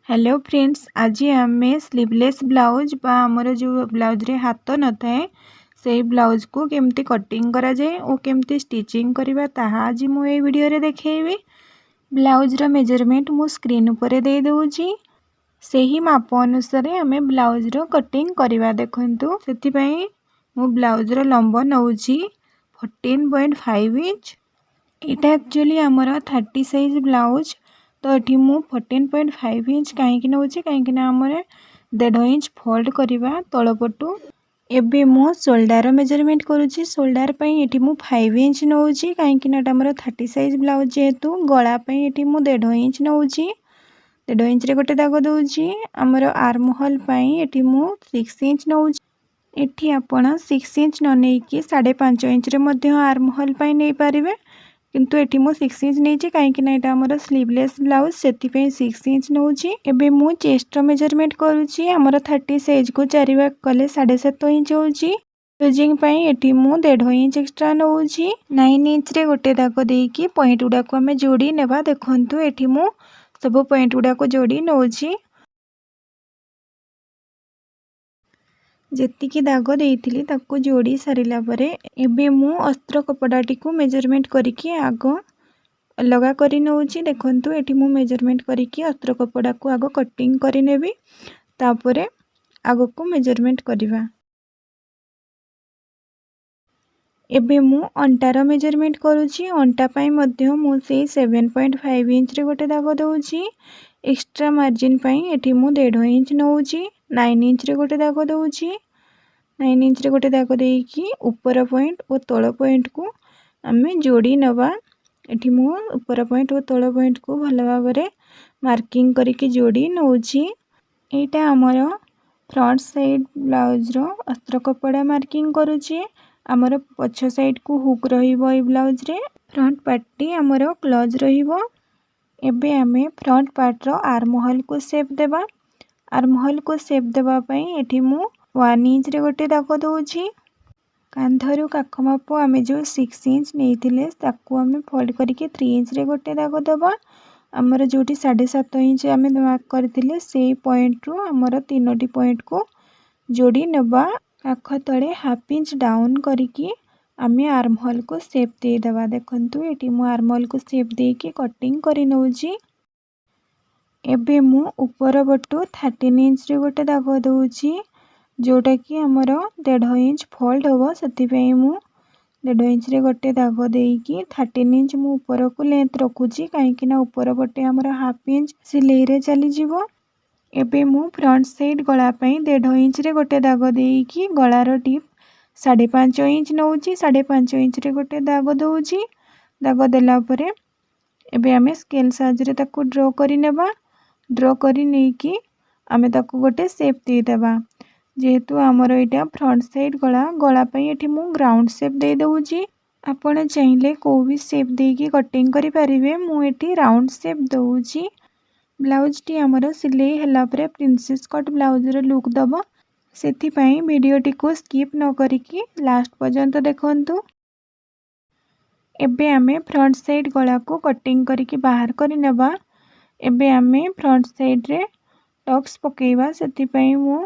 Hello friends, आज आम sleeveless blouse बा आमर जो ब्लाउज रे हाथ न थाए से ब्लाउज को केमती कटिंग करा जाए और केमती स्टिचिंग करवा ताहा आज मु ए वीडियो रे देखेबी। ब्लाउज रो मेजरमेंट मु स्क्रीन ऊपर दे दूची। सही माप अनुसार आम ब्लाउज रो कटिंग करवा। देखंतु सेति पई मु ब्लाउज रो लंब नउची 14.5 इंच। एटा एक्चुअली आमर 30 साइज ब्लाउज, तो ये मु 14.5 इंच कहीं नौ कहीं आमर 1.5 इंच फोल्ड करवा तलपटू। एबे मु शोल्डर मेजरमेंट करुँची। शोल्डर ये मु 5 इंच नौ कहीं आमर 30 साइज ब्लाउज जेहेतु गला ये मु 1.5 इंच नौची। 1.5 इंच रे गोटे दाग दूची। आमर आर्म होल ये मु 6 इंच नौची। एठी आपण 6 इंच न नेकी 5.5 इंच रे मध्य आर्म होल नहीं पारिबे, किंतु एठी मु 6 इंच नहीं कहीं एटा हमर स्लीवलेस ब्लाउज से 6 इंच नौची। एबे मु चेस्ट मेजरमेंट करूची। हमर 30 साइज को 4 भाग कले 7.5 इंच होची। यूजिंग पई एठी मु 1.5 इंच एक्स्ट्रा नौची। 9 इंच रे गोटे दाग देकी पॉइंट गुडा को हमें जोड़ी नेबा। देखंतु एठी मु सब पॉइंट गुडा को जोड़ी नौची। जेतिकी दाग देइथिली ताको जोड़ी सारिला परे एबे मु अस्त्र कपड़ाटी को मेजरमेंट करिकी आग अलगा करी नौची। देखंतु एठी मु मेजरमेंट करिकी अस्त्र कपड़ा को आग कटिंग करी नेबी, तापरे आग को मेजरमेंट करिवा। एबे मु अंटार मेजरमेंट करूची। अंटा पाई मध्य मु से 7.5 इंच रे गोटे दाग दउची। एक्स्ट्रा मार्जिन पाई एठी मु 1.5 इंच नौची। 9 इंच रे गोटे दाग दउची। 9 इंच रे गोटे दाग देकी ऊपर पॉइंट और तळ पॉइंट को आमे जोड़ी नवा। एठी मु ऊपर पॉइंट और तळ पॉइंट को भल भाबरे मार्किंग करके जोड़ी नौची। एटा हमर फ्रंट साइड ब्लाउज रो अस्त्र कपड़ा मार्किंग करूची। आमर पछ साइड को हुक रहिबो ए ब्लाउज रे। फ्रंट पार्टी आमर क्लोज रहिबो। एबे आमे फ्रंट पार्ट रो आर्म होल को शेप देबा। आर्म होल को शेप देबा पई एठी मु 1 इंच रे गोटे दाग दउची। कांधरू काख माप आमे जो 6 इंच नेइथिले ताकू आमे फोल्ड करके 3 इंच रे गोटे दाग दबा। आमर जोटी 7.5 इंच आमे मार्क करथिले सेही पॉइंट रो आमर तीनोटी पॉइंट को जोड़ी नबा। काख तळे हाफ इंच डाउन करके आमे आर्म होल को शेप दे दबा। देखंतु एटी मु आर्म होल को शेप देके कटिंग करी नउची। एबे मु ऊपर बटू 13 इंच रे गोटे दाग दउची, जोटा कि आमर 1.5 इंच फोल्ड होबो। सेति पई मु 1.5 इंच रे गोटे दाग देकी 13 इंच मु ऊपर को लेंथ रखुची, काहे कि ना ऊपर पटे आमर हाफ इंच सिलाई रे चली जिवो। एबे मु फ्रंट साइड गला पई 1.5 इंच रे गोटे दाग देकी गलार टिप 5.5 इंच नउची। 5.5 इंच रे गोटे दाग दउची। दाग देला परे एबे आमे स्केल साहाय्य रे ताको ड्रॉ करी नेबा। ड्रॉ करी नेकी आमे ताको गोटे शेप दे देबा। जेहेतु आमर एटा फ्रंट साइड गला, गला पई एठी मु ग्राउंड शेप दे दउची। आपण चाहिले को भी शेप देकी कटिंग करि परिबे। मु एठी राउंड शेप दउची। ब्लाउज टी आमर सिलाई हला परे प्रिंसेस कट ब्लाउज रे लुक दबो। सेति पई वीडियो टी को स्किप न करिकी लास्ट पर्यंत देखंतु। एबे आमे फ्रंट साइड गला को कटिंग करके बाहर करी नेबा। एबे आमे फ्रंट साइड रे टक्स पकेइबा। सेति पई मु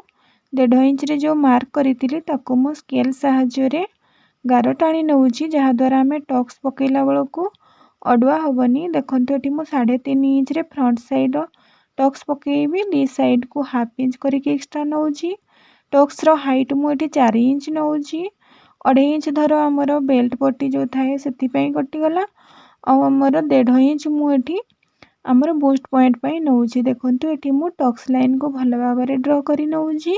1.5 इंच रे जो मार्क करितिली ताको मु स्केल साहाय्य रे गार टाणी नउची, जहा द्वारा आमे टक्स पकेइला बेलको अडुआ होबनी। देखंतु एठी मु 3.5 इंच रे फ्रंट साइड टक्स पकेइबी। दी साइड को हाफ इंच करके एक्स्ट्रा नउची। टक्स रो हाइट मु एठी 4 इंच नउची। 2.5 इंच धर आमर बेल्ट पट्टी जो थाए सेति पई कटि गला। आ आमर 1.5 इंच मु एठी आमर बूस्ट पॉइंट पई नउची। देखंतु एठी मु टक्स लाइन को भल भाबरे ड्रॉ करी नउची।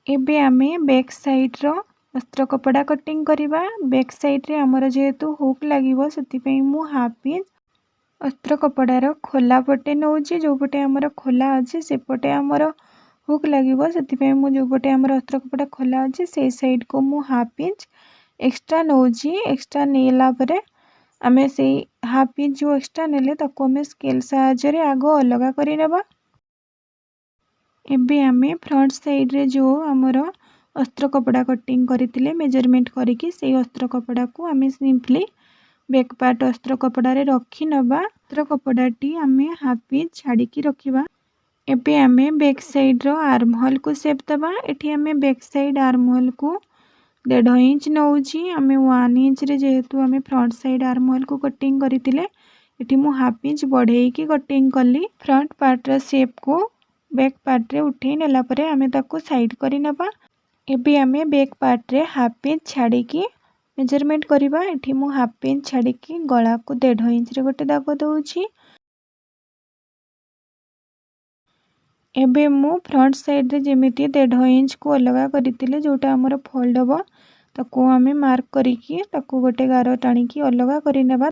एबे आमे बैक साइड रो अस्त्र कपड़ा कटिंग करिबा। बैक साइड रे आमर जेहेतु हुक लागिबो सेति पई मु हाफ इंच अस्त्र कपड़ार खोला पटे नउची। जो पटे आमर खोला अछि से पटे आमर हुक लागिबो, सेति पई मु जो पटे आमर अस्त्र कपड़ा खोला अछि से साइड को मु हाफ इंच एक्स्ट्रा नउची। एक्स्ट्रा नेला परे आमे से हाफ इंच जो एक्स्ट्रा नेले ताको आमे स्केल साहाय्य रे आगो अलगा करी नेबा। एबे आमे फ्रंट साइड रे जो आमर अस्त्र कपड़ा कटिंग करथिले मेजरमेंट करिकी से अस्त्र कपड़ा को आमे सिंपली बैक पार्ट अस्त्र कपड़ा रे रखी नबा। अस्त्र कपड़ाटी आमे हाफ इंच छाड़ी की रखिबा। एबे आमे बैक साइड रो आर्म होल को शेप दबा। एठी आमे बैक साइड आर्म होल को 1.5 इंच नौची। आमे 1 इंच रे जेहेतु आमे फ्रंट साइड आर्म होल को कटिंग करितिले एठी मु हाफ इंच बढ़ेई की कटिंग कली। फ्रंट पार्ट रो शेप को बैक पार्ट रे उठेई नेला परे आमे ताको साइड करि नबा। एबे आमे बैक पार्ट रे हाफ इंच छाड़ी की मेजरमेंट करिबा। एठी मु हाफ इंच छाड़ी की गला को 1.5 इंच रे गोटे दाग दउची। एबे मु फ्रंट साइड रे जेमिति 1.5 इंच को अलगा करितिले जोटा हमर फोल्ड हबो ताको आमे मार्क करिकी ताको गोटे गारो टाणी की अलगा करि नेबा।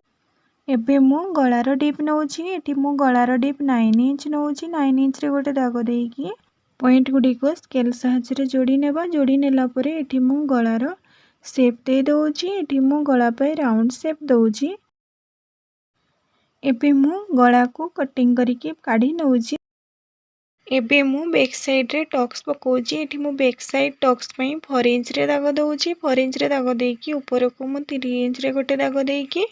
एबे मु गलार डीप नउची। एठी मु गलार डीप 9 इंच नउची। 9 इंच रे गोटे दाग देइकी पॉइंट गुडी को स्केल साहाय्य रे जोड़ी नेबा। जोड़ी नेला परे एठी मु गलार शेप दे दउची। एठी मु गला पे राउंड शेप दउची। एबे मु गला को कटिंग करिकी काढी नउची। एबे मु बैक साइड रे टक्स पकोची। एठी मु बैक साइड टक्स पई 4 इंच रे दाग दउची। 4 इंच रे दाग देइकी ऊपर को मु 3 इंच रे गोटे दाग देइकी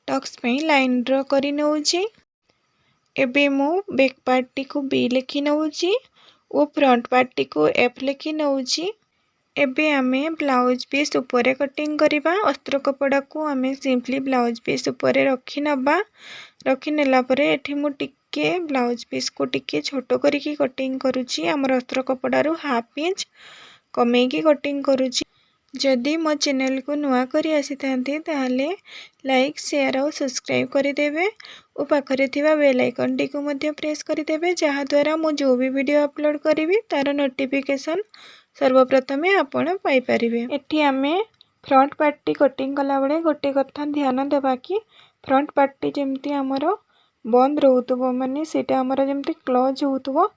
टक्स पई लाइन ड्रा करि नउची। एबे मु बैक पार्ट टी को बी लिखि नउची ओ फ्रंट पार्ट टी को एफ लिखि नउची। एबे आमे ब्लाउज पीस ऊपर कटिंग करिबा। अस्त्र कपड़ा को आमे सिंपली ब्लाउज पीस ऊपर रखि नबा। रखि नेला परे एठी मु टिके ब्लाउज पीस को टिके छोटो करिकी कटिंग करूची। हमर अस्त्र कपड़ा रु हाफ इंच कमेई की कटिंग करूची। जदि मो चैनल को नुआ करी आसी थांती ताहले लाइक शेयर और सब्सक्राइब करि देबे ओ पाखरे थिबा बेल आइकन टी को मध्य प्रेस करि देबे जहा द्वारा मो जो भी वीडियो अपलोड करिवि तार नोटिफिकेशन सर्वप्रथमे आपण पाई परिबे। एठी आमे फ्रंट पार्ट टी कटिंग कला बळे गोटे कथा ध्यान देबा कि फ्रंट पार्ट टी जेमती हमर बंद रहउतबो माने सेटा हमर जेमती क्लोज होउतबो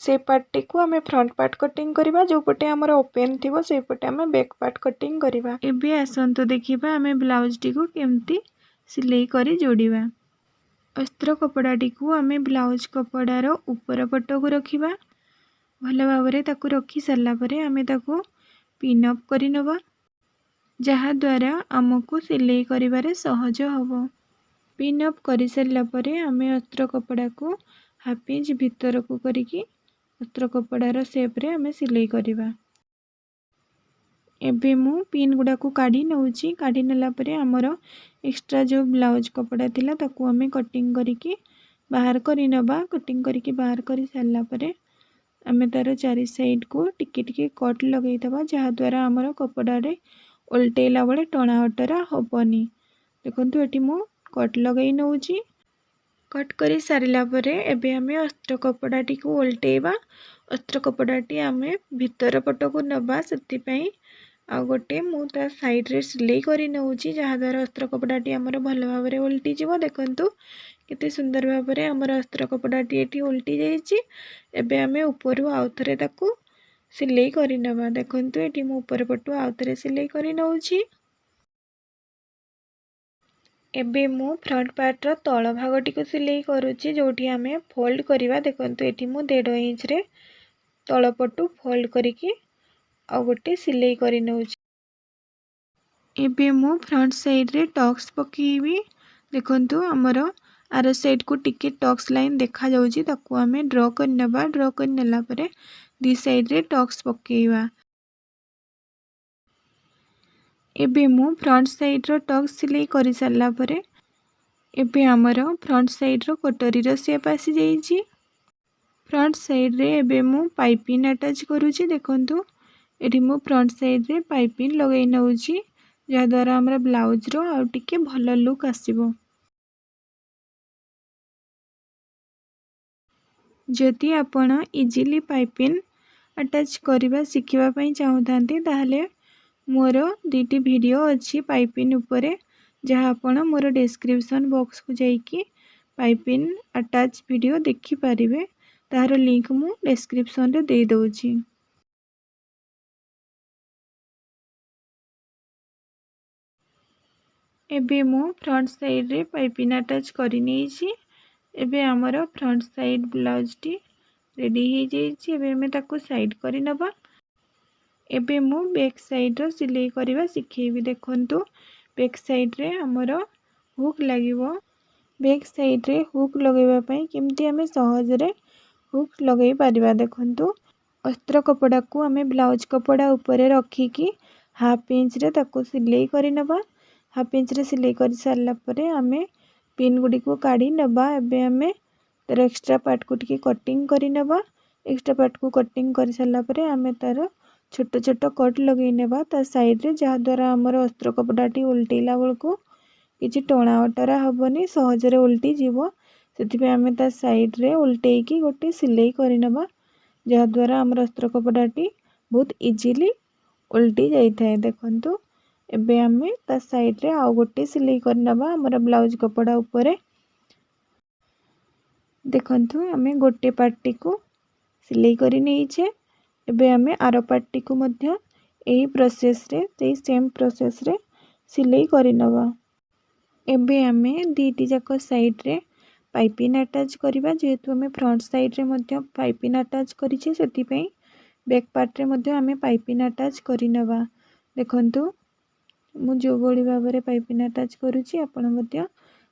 से पार्ट टी को आमे फ्रंट पार्ट कटिंग करिबा। जो पटे हमर ओपन थिबो से पटे आमे बैक पार्ट कटिंग करिबा। एबे आसंतो देखिबा आमे ब्लाउज टी को केमती सिलाई करी जोड़िबा। अस्त्र कपड़ा टी को आमे ब्लाउज कपड़ा रो ऊपर पट को रखिबा। भल भाबरे ताकू रखी सारला परे आमे ताकू पिन अप करि नबा जहा द्वारा हमको सिलाई करिबारे सहज हबो। पिन अप करि सारला परे आमे अस्त्र कपड़ा को हाफ इंच भीतर को करिकी अस्त्र कपड़ा रो शेप रे आमे सिलाई करिबा। एबे मु पिन गुडा को काढी नउची। काढी नेला परे हमर एक्स्ट्रा जो ब्लाउज कपड़ा थिला ताकू आमे कटिंग करिकी बाहर करि नबा। कटिंग करिकी बाहर करि सारला परे आमे तार चारि साइड को टिके टिके कट लगेई दबा जहा द्वारा हमर कपड़ा रे उल्टेला बळे टणा हटरा होबनी। देखंतु एठी मु कट लगेई नउची। कट करी सारिला परे एबे आमे अस्त्र कपड़ा टी को उल्टेबा। अस्त्र कपड़ा टी आमे भीतर पट को नबा सेति पई आ गोटे मु ता साइड रे सिलाई करी नउची जहा द्वारा अस्त्र कपड़ा टी हमर भल भाबरे उल्टी जिवो। देखंतु केते सुंदर भाबरे हमर अस्त्र कपड़ा टी एठी उल्टी जाईची। एबे आमे ऊपरु आउथरे ताकू सिलाई करी नबा। देखंतु एठी मु ऊपर पटु आउथरे सिलाई करी नउची। एबे मु फ्रंट पार्ट रो तळ भाग टी को सिलाई करूची जोठी आमे फोल्ड करिवा। देखंतु एठी मु 1.5 इंच रे तळ पटु फोल्ड करिकी आ गोटे सिलाई करी नउची। एबे मु फ्रंट साइड रे टक्स पकेइबी। देखंतु हमर आर साइड को टिके टक्स लाइन देखा जाउची ताकू आमे ड्रॉ कर नबा। ड्रॉ कर नेला परे दी साइड रे टक्स पकेइबा। एबे मु फ्रंट साइड रो टक्स सिलाई करि सारला परे एबे हमर फ्रंट साइड रो कटोरी रो शेप आसी जाईची। फ्रंट साइड रे एबे मु पाइपिंग अटैच करूची। देखंतु एठी मु फ्रंट साइड रे पाइपिंग लगेई नउची जा द्वारा हमरा ब्लाउज रो आ टिके भल लुक आसीबो। जदि आपण इजीली पाइपिंग अटैच करिबा सिखिबा पई चाहुथांती ताहले मोर दीटी वीडियो अच्छी पाइपिंग ऊपर जहाँ आपण मोर डिस्क्रिप्शन बॉक्स को जाइकी पाइपिंग अटैच वीडियो देखि पारिबे। तार लिंक मु डिस्क्रिप्शन रे दे दउची। एबे मु फ्रंट साइड रे पाइपिंग अटैच करि नेइची। एबे हमर फ्रंट साइड ब्लाउज टी रेडी हे जाईची। एबे हमें ताको साइड करि नबा। एबे मु बैक साइड रो सिलाई करिबा सिखेबी। देखंतु बैक साइड रे हमर हुक लागिवो। बैक साइड रे हुक लगेबा पई केमती हमें सहज रे हुक लगे पारिबा। देखंतु अस्त्र कपड़ा को आमे ब्लाउज कपड़ा ऊपर रखिकी हाफ इंच रे ताको सिलाई करि नबा। हाफ इंच रे सिलाई कर सारला परे आमे पिन गुडी को काढी नबा। एबे आमे तार एक्स्ट्रा पार्ट को टिके कटिंग करि नबा। एक्स्ट्रा पार्ट को कटिंग कर सारला परे आमे तार छोट छोट कट लगे नेबा ता साइड रे, जहा द्वारा हमर अस्त्र कपड़ाटी उल्टेला बेलको किछि टणा अटरा हबनी, सहज रे उल्टी जीवो। सेति आमे ता साइड रे उल्टेकी गोटे सिलाई करि नबा, जहा द्वारा हमर अस्त्र कपड़ाटी बहुत इजीली उल्टी जाई थाए। देखंतु एबे आमे ता साइड रे आउ गोटे सिलाई कर नबा हमर ब्लाउज कपड़ा ऊपर। देखंतु आमे गोटे पार्टी को सिलाई करि नेइछे। एबे आमे आरो पार्टी को मध्य एही प्रोसेस रे, सेही सेम प्रोसेस रे सिलाई करि नबा। एबे आमे दीटी जाको साइड रे पाइपिंग अटैच करिबा। जेहेतु आमे फ्रंट साइड रे मध्य पाइपिंग अटैच करिछे, सेति पई बैक पार्ट रे मध्य आमे पाइपिंग अटैच करि नबा। देखंतु मु जो बडी भाबरे पाइपिंग अटैच करूची, आपण मध्य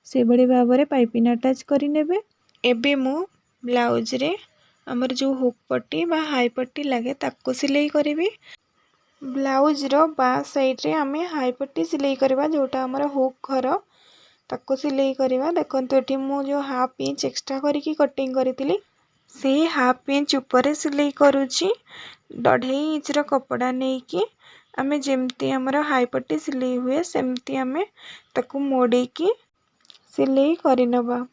से बडी भाबरे पाइपिंग अटैच करि नेबे। एबे मु ब्लाउज रे हमर जो हुक पट्टी बा हाई पट्टी लागे ताको सिलाई करिबी। ब्लाउज रो बा साइड रे आमे हाई पट्टी सिलाई करबा, जोटा हमर हुक घर ताको सिलाई करबा। देखंतु एठी मु जो हाफ इंच एक्स्ट्रा करिकी कटिंग करितिली, से हाफ इंच ऊपर सिलाई करूची। 1.5 इंच रो कपड़ा नेकी आमे जेमती हमर हाई पट्टी सिलाई हुए सेमती आमे ताको मोड़ी की सिलाई करि नबा।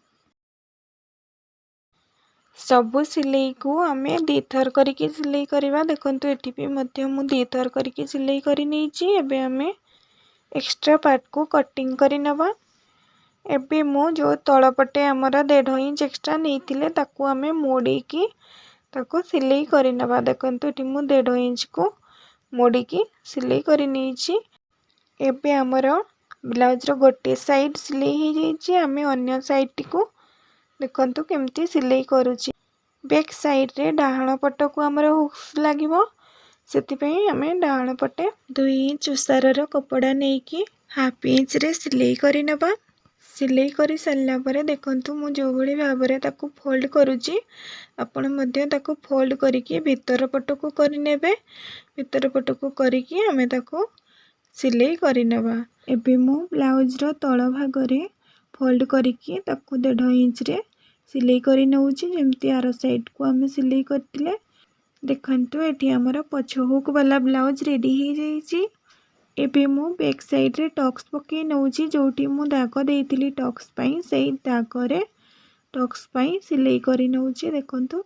सबु सिलाई को आमे दी थर करिकी सिलाई करबा। देखंतु एठी भी मध्य मु दी थर करिकी सिलाई करि नेइची। एबे आमे एक्स्ट्रा पार्ट को कटिंग करि नबा। एबे मु जो तळ पटे हमर 1.5 इंच एक्स्ट्रा नेइतिले ताको आमे मोड़ी की ताको सिलाई करि नबा। देखंतु एठी मु 1.5 इंच को मोड़ी की सिलाई करि नेइची। एबे हमर ब्लाउज रो गोटे साइड सिलाई हे जाईची। आमे अन्य साइड को देखंतु केमती सिलाई करूची। बैक साइड रे डाहाण पट को हमर हुक्स लागिवो, सेति पई आमे डाहाण पटे 2 इंच उसार रो कपड़ा नेकी हाफ इंच रे सिलाई करि नबा। सिलाई करि सारला परे देखंतु मु जो भली भाबरे ताको फोल्ड करूची, आपण मध्य ताको फोल्ड करिकी भीतर पट को करि नेबे। भीतर पट को करिकी आमे ताको सिलाई करि नबा। एबे मु ब्लाउज रो तळ भाग रे फोल्ड करिकी ताको 1.5 इंच रे सिलाई करि नउची, जेमती आरो साइड को आमे सिलाई करतिले। देखंतु एठी हमर पछ हुक वाला ब्लाउज रेडी हे जाईची। एबे मु बैक साइड रे टक्स पके नउची, जोटी मु दाग देइतिली टक्स पई, सेही दाग रे टक्स पई सिलाई करि नउची। देखंतु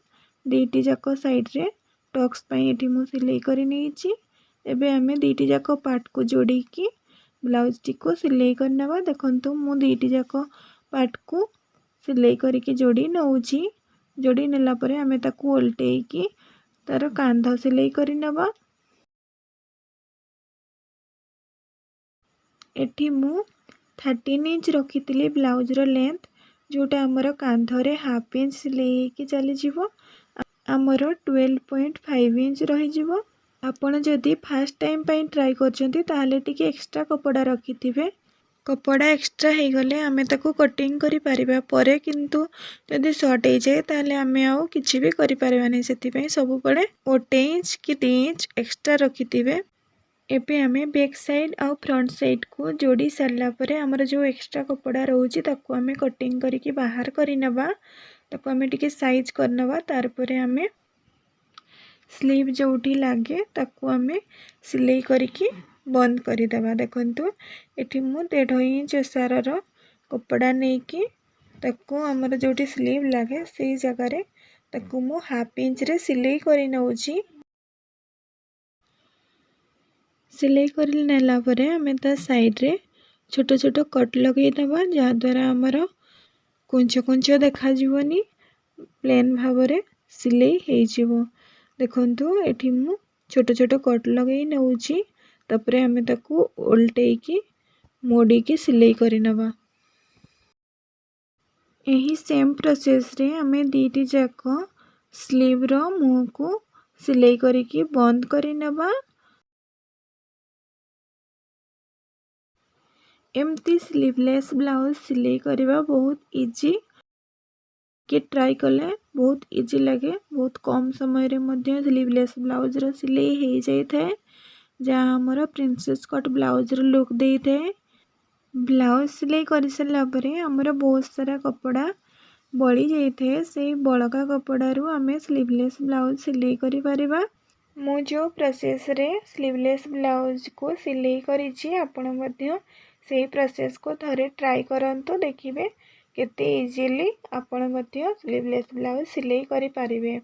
दीटी जाको साइड रे टक्स पई एठी मु सिलाई करि नेइची। एबे आमे दीटी जाको पार्ट को जोड़ी की ब्लाउज टी को सिलाई कर नबा। देखंतु मु दीटी जाको पार्ट को सिलाई करिकी जोड़ी नउची। जोड़ी नेला परे आमे ताको उल्टेई की तार कांध सिलाई करि नबा। एठी मु 13 इंच रखितिली ब्लाउज रो लेंथ, जोटा हमर कांध रे हाफ इंच सिलाई की चली जीवो। हमर 12.5 इंच रही जीवो। आपण जदि फर्स्ट टाइम पई ट्राई करछंती ताहाले टिके एक्स्ट्रा कपड़ा रखिथिबे। कपड़ा एक्स्ट्रा हे गले आमे ताको कटिंग करि पारिबा। परे किंतु जदि शॉर्ट हे जाए ताहाले आमे आउ किछि भी करि पारिबानी। सेति पई सब पड़े 1 इंच कि 3 इंच एक्स्ट्रा रखिथिबे। एबे आमे बैक साइड आउ फ्रंट साइड को जोड़ी सारला परे हमर जो एक्स्ट्रा कपड़ा रहउची ताको आमे कटिंग करिकी बाहर करि नबा। ताको आमे टिके साइज कर नबा। तार परे आमे स्लीव जोठी लागे ताको आमे सिलाई करिकी बंद करि देबा। देखंतु एठी मु 1.5 इंच ओसार रो कपड़ा नेकी ताको हमर जोठी स्लीव लागे सेही जगह रे ताको मु हाफ इंच रे सिलाई करि नउची। सिलाई करि नेला परे आमे ता साइड रे छोट छोट कट लगे नबा, जहा द्वारा हमर कुंच कुंच देखा जीवनी, प्लेन भाबरे सिलाई हे जीवो। देखंतु एठी मु छोट छोट कट लगे नउची। तापरे आमे ताको उल्टेई की मोड़ी की सिलाई करि नबा। एही सेम प्रोसेस रे आमे दीटी जाको स्लीव रो मुह को सिलाई करिकी बंद करि नबा। एमती स्लीवलेस ब्लाउज सिलाई करबा बहुत इजी। टिके ट्राई कले बहुत इजी लगे। बहुत कम समय रे मध्य स्लीवलेस ब्लाउज रो सिलाई हो जाए जहाँ हमर प्रिंसेस कट ब्लाउज रो लुक दे थे। ब्लाउज सिलाई कर सारा पर आमर बहुत सारा कपड़ा बड़ी जाए से बड़का कपड़ारू आम स्लीवलेस ब्लाउज सिलाई करि परिबा। मु जो प्रोसेस रे स्लीवलेस ब्लाउज को सिलाई करिछि आपण मध्य से प्रोसेस को थरे ट्राई करंतु देखिबे केते इजीली आपण मध्य स्लीवलेस ब्लाउज सिलाई करि परिबे।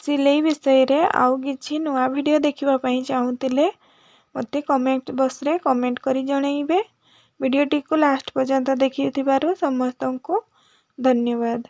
सिलाई विषय रे आउ किछि नुआ वीडियो देखिबा पई चाहुतिले मते कमेंट बॉक्स रे कमेंट करि जणाइबे। वीडियोटी को लास्ट पर्यंत देखिथिबारु समस्तंको धन्यवाद।